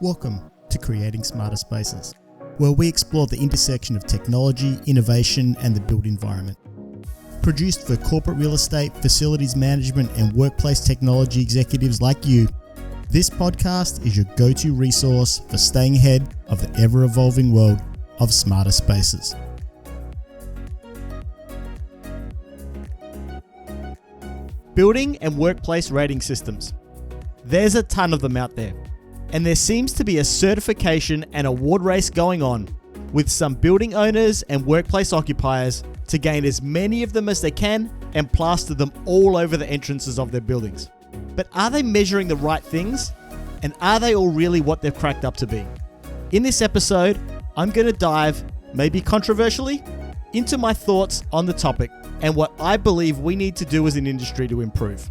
Welcome to Creating Smarter Spaces, where we explore the intersection of technology, innovation, and the built environment. Produced for corporate real estate, facilities management, and workplace technology executives like you, this podcast is your go-to resource for staying ahead of the ever-evolving world of smarter spaces. Building and workplace rating systems. There's a ton of them out there, and there seems to be a certification and award race going on with some building owners and workplace occupiers to gain as many of them as they can and plaster them all over the entrances of their buildings. But are they measuring the right things? And are they all really what they've cracked up to be? In this episode, I'm going to dive, maybe controversially, into my thoughts on the topic and what I believe we need to do as an industry to improve.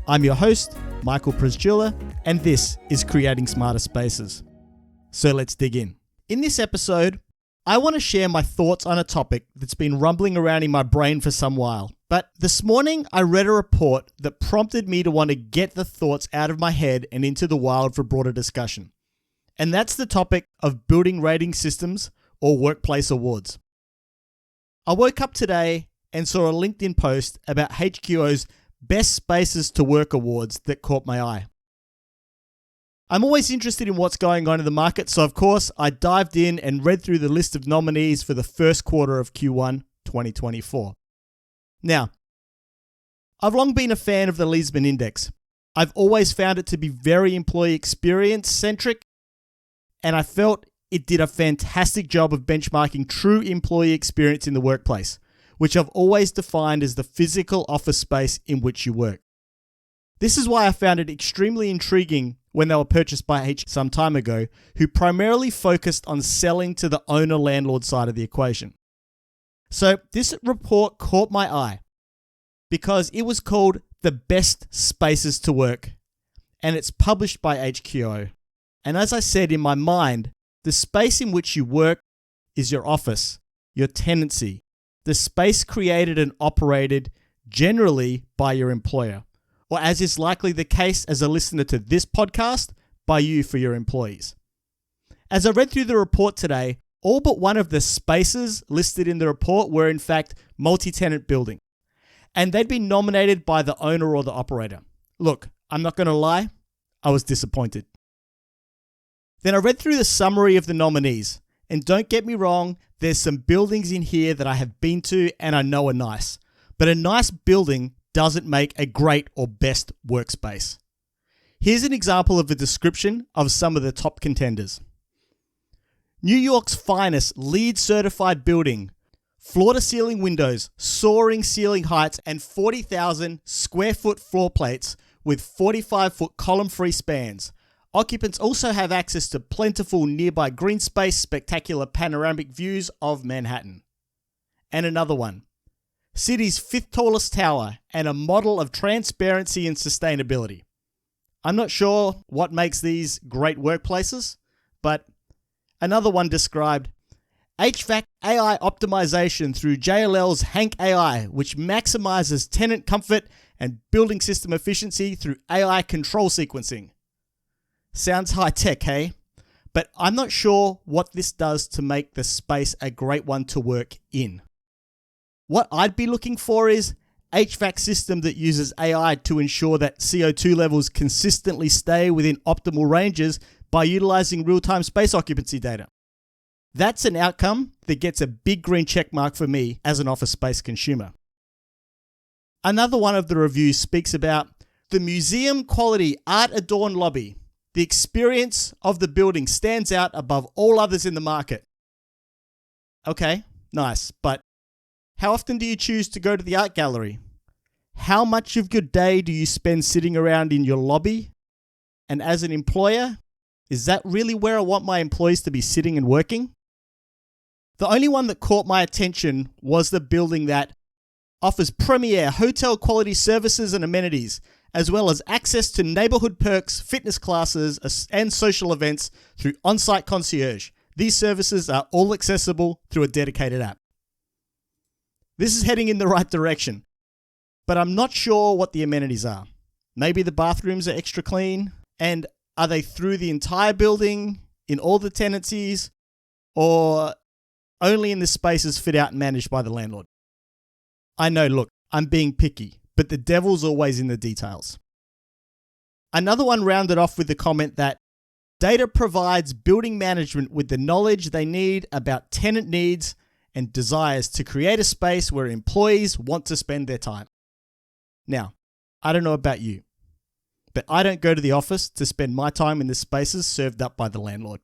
I'm your host, Michael Przyszczyla, and this is Creating Smarter Spaces. So let's dig in. In this episode, I want to share my thoughts on a topic that's been rumbling around in my brain for some while. But this morning, I read a report that prompted me to want to get the thoughts out of my head and into the wild for broader discussion. And that's the topic of building rating systems or workplace awards. I woke up today and saw a LinkedIn post about HQO's Best Spaces to Work Awards that caught my eye. I'm always interested in what's going on in the market, so of course I dived in and read through the list of nominees for the first quarter of Q1 2024. Now, I've long been a fan of the Lisbon Index. I've always found it to be very employee experience centric, and I felt it did a fantastic job of benchmarking true employee experience in the workplace, which I've always defined as the physical office space in which you work. This is why I found it extremely intriguing when they were purchased by H some time ago, who primarily focused on selling to the owner-landlord side of the equation. So this report caught my eye because it was called the Best Spaces to Work, and it's published by HQO. And as I said, in my mind, the space in which you work is your office, your tenancy, the space created and operated generally by your employer, or as is likely the case as a listener to this podcast, by you for your employees. As I read through the report today, all but one of the spaces listed in the report were in fact multi-tenant building, and they'd been nominated by the owner or the operator. Look, I'm not going to lie, I was disappointed. Then I read through the summary of the nominees, and don't get me wrong, there's some buildings in here that I have been to and I know are nice, but a nice building doesn't make a great or best workspace. Here's an example of a description of some of the top contenders. New York's finest LEED certified building, floor-to-ceiling windows, soaring ceiling heights, and 40,000 square foot floor plates with 45-foot column-free spans. Occupants also have access to plentiful nearby green space, spectacular panoramic views of Manhattan. And another one. City's fifth tallest tower and a model of transparency and sustainability. I'm not sure what makes these great workplaces, but another one described HVAC AI optimization through JLL's Hank AI, which maximizes tenant comfort and building system efficiency through AI control sequencing. Sounds high tech, hey? But I'm not sure what this does to make the space a great one to work in. What I'd be looking for is HVAC system that uses AI to ensure that CO2 levels consistently stay within optimal ranges by utilizing real-time space occupancy data. That's an outcome that gets a big green check mark for me as an office space consumer. Another one of the reviews speaks about the museum quality art adorned lobby. The experience of the building stands out above all others in the market. Okay, nice, but how often do you choose to go to the art gallery? How much of your day do you spend sitting around in your lobby? And as an employer, is that really where I want my employees to be sitting and working? The only one that caught my attention was the building that offers premier hotel quality services and amenities, as well as access to neighborhood perks, fitness classes, and social events through on-site concierge. These services are all accessible through a dedicated app. This is heading in the right direction, but I'm not sure what the amenities are. Maybe the bathrooms are extra clean, and Are they through the entire building, in all the tenancies, or only in the spaces fit out and managed by the landlord? I know, look, I'm being picky, but the devil's always in the details. Another one rounded off with the comment that data provides building management with the knowledge they need about tenant needs and desires to create a space where employees want to spend their time. Now, I don't know about you, but I don't go to the office to spend my time in the spaces served up by the landlord.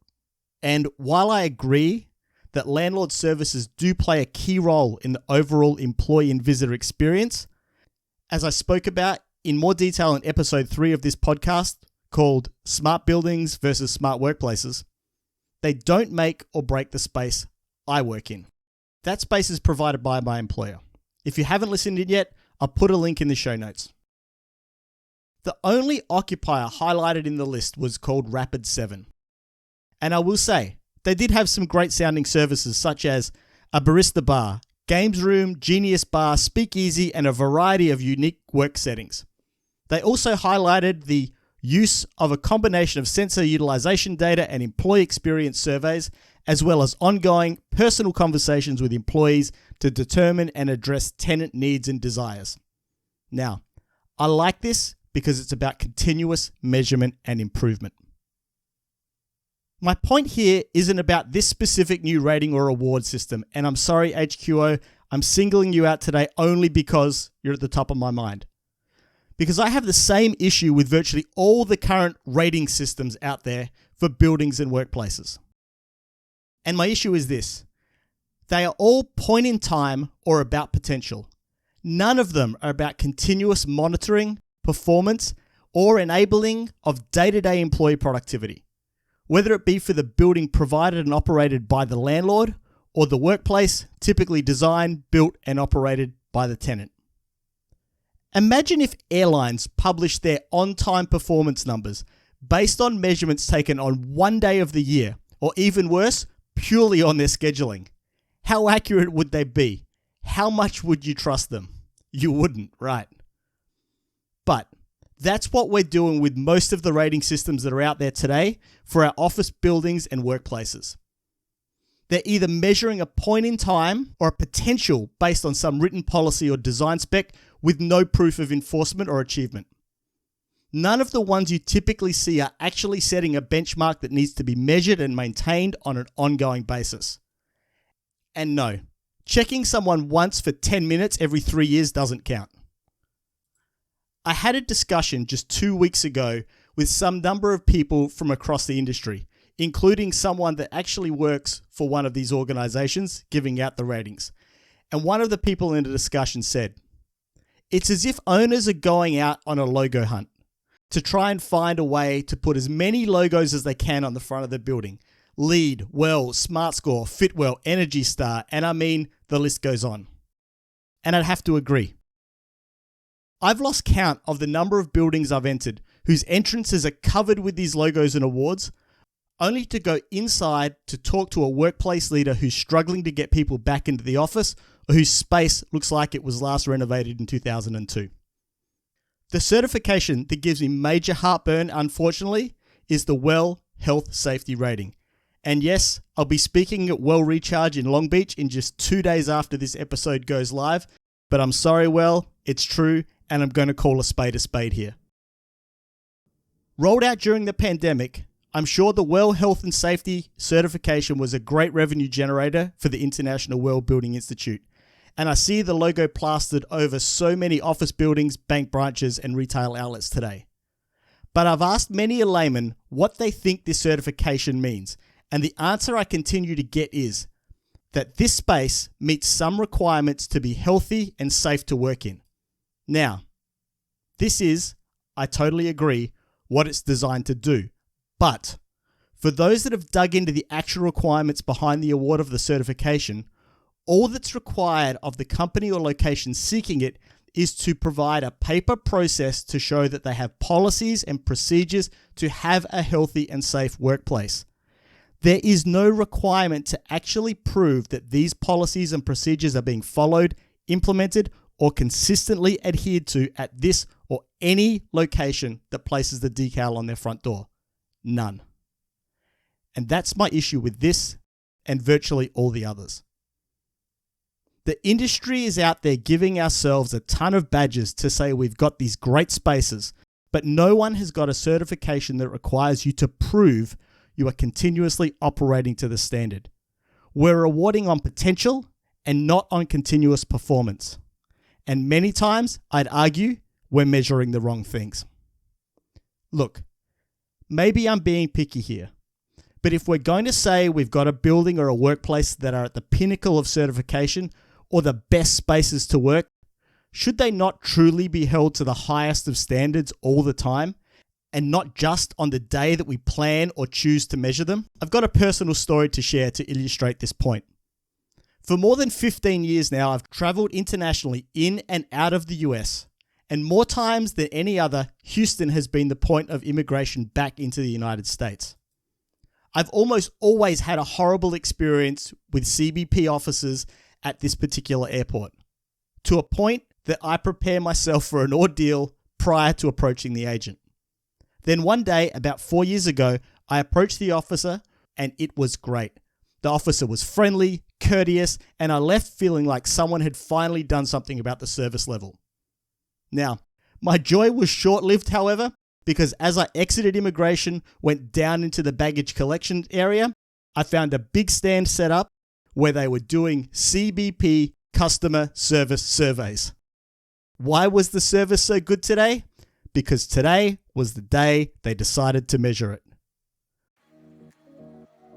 And while I agree that landlord services do play a key role in the overall employee and visitor experience, as I spoke about in more detail in episode 3 of this podcast called Smart Buildings versus Smart Workplaces, they don't make or break the space I work in. That space is provided by my employer. If you haven't listened in yet, I'll put a link in the show notes. The only occupier highlighted in the list was called Rapid 7. And I will say, they did have some great sounding services such as a barista bar, games room, genius bar, speakeasy, and a variety of unique work settings. They also highlighted the use of a combination of sensor utilization data and employee experience surveys, as well as ongoing personal conversations with employees to determine and address tenant needs and desires. Now, I like this because it's about continuous measurement and improvement. My point here isn't about this specific new rating or award system, and I'm sorry, HQO, I'm singling you out today only because you're at the top of my mind. Because I have the same issue with virtually all the current rating systems out there for buildings and workplaces. And my issue is this: they are all point in time or about potential. None of them are about continuous monitoring, performance, or enabling of day-to-day employee productivity, whether it be for the building provided and operated by the landlord or the workplace typically designed, built, and operated by the tenant. Imagine if airlines published their on-time performance numbers based on measurements taken on one day of the year, or even worse, purely on their scheduling. How accurate would they be? How much would you trust them? You wouldn't, right? But that's what we're doing with most of the rating systems that are out there today for our office buildings and workplaces. They're either measuring a point in time or a potential based on some written policy or design spec with no proof of enforcement or achievement. None of the ones you typically see are actually setting a benchmark that needs to be measured and maintained on an ongoing basis. And no, checking someone once for 10 minutes every 3 years doesn't count. I had a discussion just 2 weeks ago with some number of people from across the industry, including someone that actually works for one of these organizations giving out the ratings. And one of the people in the discussion said, "It's as if owners are going out on a logo hunt to try and find a way to put as many logos as they can on the front of the building. LEED, WELL, Smart Score, Fitwell, Energy Star, and I mean, the list goes on." And I'd have to agree. I've lost count of the number of buildings I've entered whose entrances are covered with these logos and awards, only to go inside to talk to a workplace leader who's struggling to get people back into the office or whose space looks like it was last renovated in 2002. The certification that gives me major heartburn, unfortunately, is the WELL Health Safety Rating. And yes, I'll be speaking at WELL Recharge in Long Beach in just 2 days after this episode goes live, but I'm sorry, WELL, it's true, and I'm going to call a spade here. Rolled out during the pandemic, I'm sure the WELL Health and Safety certification was a great revenue generator for the International Well Building Institute, and I see the logo plastered over so many office buildings, bank branches, and retail outlets today. But I've asked many a layman what they think this certification means, and the answer I continue to get is that this space meets some requirements to be healthy and safe to work in. Now, this is, I totally agree, what it's designed to do. But for those that have dug into the actual requirements behind the award of the certification, all that's required of the company or location seeking it is to provide a paper process to show that they have policies and procedures to have a healthy and safe workplace. There is no requirement to actually prove that these policies and procedures are being followed, implemented, or consistently adhered to at this or any location that places the decal on their front door. None. And that's my issue with this and virtually all the others. The industry is out there giving ourselves a ton of badges to say we've got these great spaces, but no one has got a certification that requires you to prove you are continuously operating to the standard. We're rewarding on potential and not on continuous performance. And many times, I'd argue, we're measuring the wrong things. Look, maybe I'm being picky here, but if we're going to say we've got a building or a workplace that are at the pinnacle of certification or the best spaces to work, should they not truly be held to the highest of standards all the time and not just on the day that we plan or choose to measure them? I've got a personal story to share to illustrate this point. For more than 15 years now, I've traveled internationally in and out of the US, and more times than any other, Houston has been the point of immigration back into the United States. I've almost always had a horrible experience with CBP officers at this particular airport, to a point that I prepare myself for an ordeal prior to approaching the agent. Then one day, about 4 years ago, I approached the officer and it was great. The officer was friendly, courteous, and I left feeling like someone had finally done something about the service level. Now, my joy was short-lived, however, because as I exited immigration, went down into the baggage collection area, I found a big stand set up where they were doing CBP customer service surveys. Why was the service so good today? Because today was the day they decided to measure it.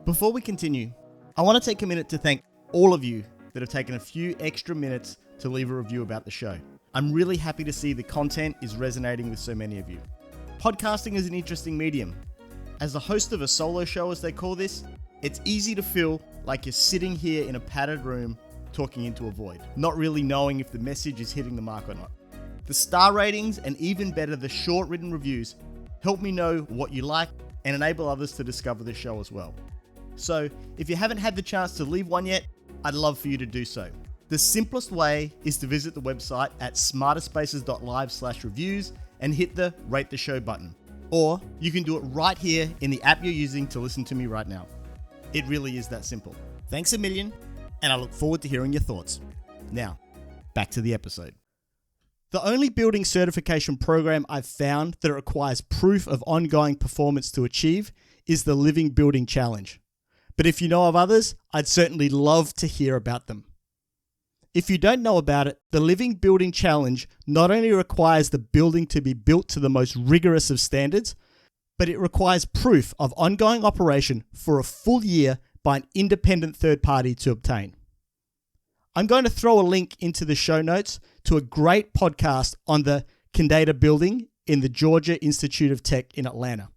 Before we continue, I want to take a minute to thank all of you that have taken a few extra minutes to leave a review about the show. I'm really happy to see the content is resonating with so many of you. Podcasting is an interesting medium. As the host of a solo show, as they call this, it's easy to feel like you're sitting here in a padded room talking into a void, not really knowing if the message is hitting the mark or not. The star ratings and even better, the short written reviews help me know what you like and enable others to discover the show as well. So if you haven't had the chance to leave one yet, I'd love for you to do so. The simplest way is to visit the website at smarterspaces.live/reviews and hit the rate the show button. Or you can do it right here in the app you're using to listen to me right now. It really is that simple. Thanks a million, and I look forward to hearing your thoughts. Now, back to the episode. The only building certification program I've found that requires proof of ongoing performance to achieve is the Living Building Challenge. But if you know of others, I'd certainly love to hear about them. If you don't know about it, the Living Building Challenge not only requires the building to be built to the most rigorous of standards, but it requires proof of ongoing operation for a full year by an independent third party to obtain. I'm going to throw a link into the show notes to a great podcast on the Condata building in the Georgia Institute of Tech in Atlanta.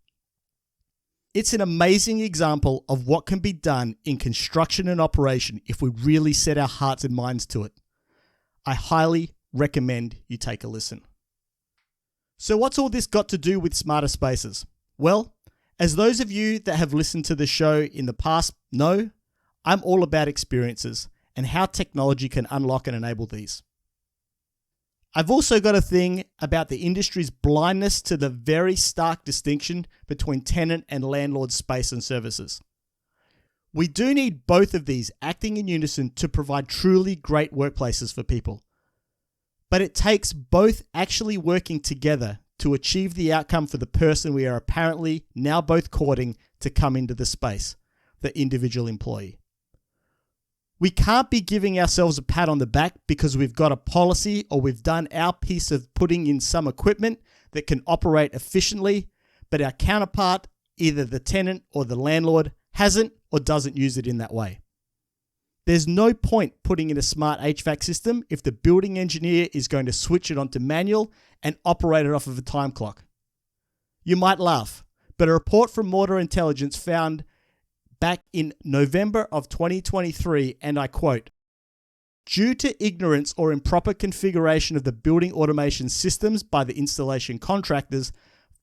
It's an amazing example of what can be done in construction and operation if we really set our hearts and minds to it. I highly recommend you take a listen. So what's all this got to do with smarter spaces? Well, as those of you that have listened to the show in the past know, I'm all about experiences and how technology can unlock and enable these. I've also got a thing about the industry's blindness to the very stark distinction between tenant and landlord space and services. We do need both of these acting in unison to provide truly great workplaces for people. But it takes both actually working together to achieve the outcome for the person we are apparently now both courting to come into the space, the individual employee. We can't be giving ourselves a pat on the back because we've got a policy or we've done our piece of putting in some equipment that can operate efficiently, but our counterpart, either the tenant or the landlord, hasn't or doesn't use it in that way. There's no point putting in a smart HVAC system if the building engineer is going to switch it onto manual and operate it off of a time clock. You might laugh, but a report from Mortar Intelligence found back in November of 2023, and I quote, "Due to ignorance or improper configuration of the building automation systems by the installation contractors,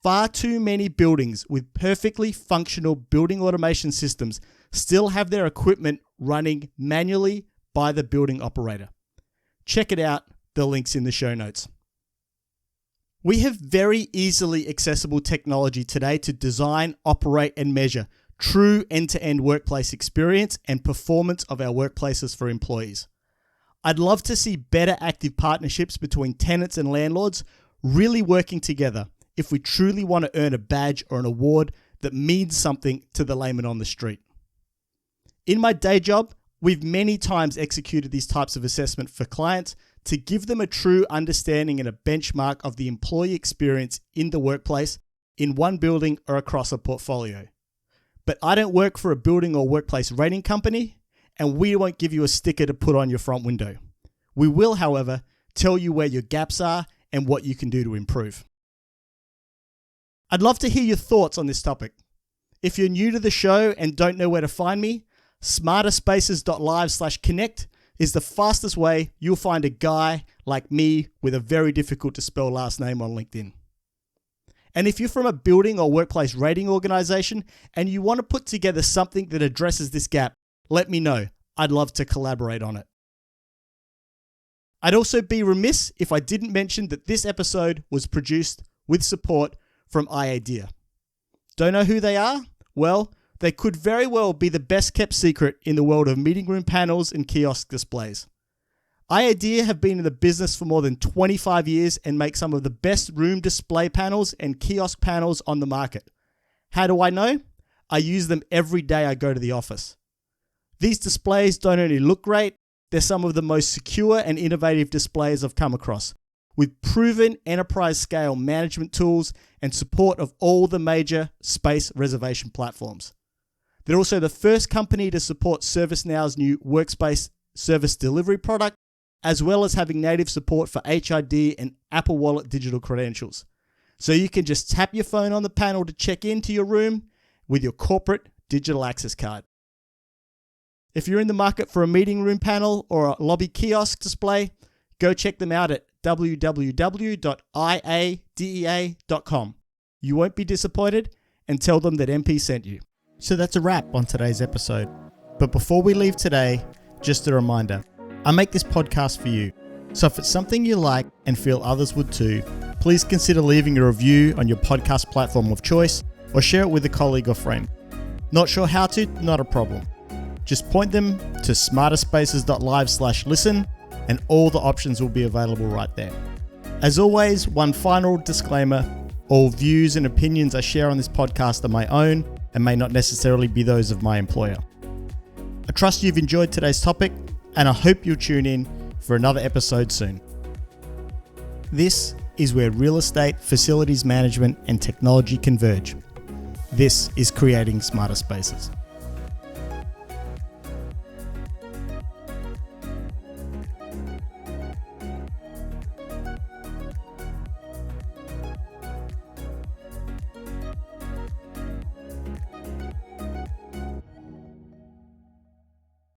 far too many buildings with perfectly functional building automation systems still have their equipment running manually by the building operator." Check it out, the link's in the show notes. We have very easily accessible technology today to design, operate, and measure true end-to-end workplace experience and performance of our workplaces for employees. I'd love to see better active partnerships between tenants and landlords really working together if we truly want to earn a badge or an award that means something to the layman on the street. In my day job, we've many times executed these types of assessment for clients to give them a true understanding and a benchmark of the employee experience in the workplace in one building or across a portfolio. But I don't work for a building or workplace rating company, and we won't give you a sticker to put on your front window. We will, however, tell you where your gaps are and what you can do to improve. I'd love to hear your thoughts on this topic. If you're new to the show and don't know where to find me, smarterspaces.live/connect is the fastest way you'll find a guy like me with a very difficult to spell last name on LinkedIn. And if you're from a building or workplace rating organization and you want to put together something that addresses this gap, let me know. I'd love to collaborate on it. I'd also be remiss if I didn't mention that this episode was produced with support from iAdea. Don't know who they are? Well, they could very well be the best kept secret in the world of meeting room panels and kiosk displays. iAdea have been in the business for more than 25 years and make some of the best room display panels and kiosk panels on the market. How do I know? I use them every day I go to the office. These displays don't only look great, they're some of the most secure and innovative displays I've come across, with proven enterprise scale management tools and support of all the major space reservation platforms. They're also the first company to support ServiceNow's new workspace service delivery product, as well as having native support for HID and Apple Wallet digital credentials. So you can just tap your phone on the panel to check into your room with your corporate digital access card. If you're in the market for a meeting room panel or a lobby kiosk display, go check them out at www.iadea.com. You won't be disappointed, and tell them that MP sent you. So that's a wrap on today's episode. But before we leave today, just a reminder, I make this podcast for you. So if it's something you like and feel others would too, please consider leaving a review on your podcast platform of choice or share it with a colleague or friend. Not sure how to? Not a problem. Just point them to smarterspaces.live/listen and all the options will be available right there. As always, one final disclaimer, all views and opinions I share on this podcast are my own and may not necessarily be those of my employer. I trust you've enjoyed today's topic and I hope you'll tune in for another episode soon. This is where real estate, facilities management and technology converge. This is creating smarter spaces.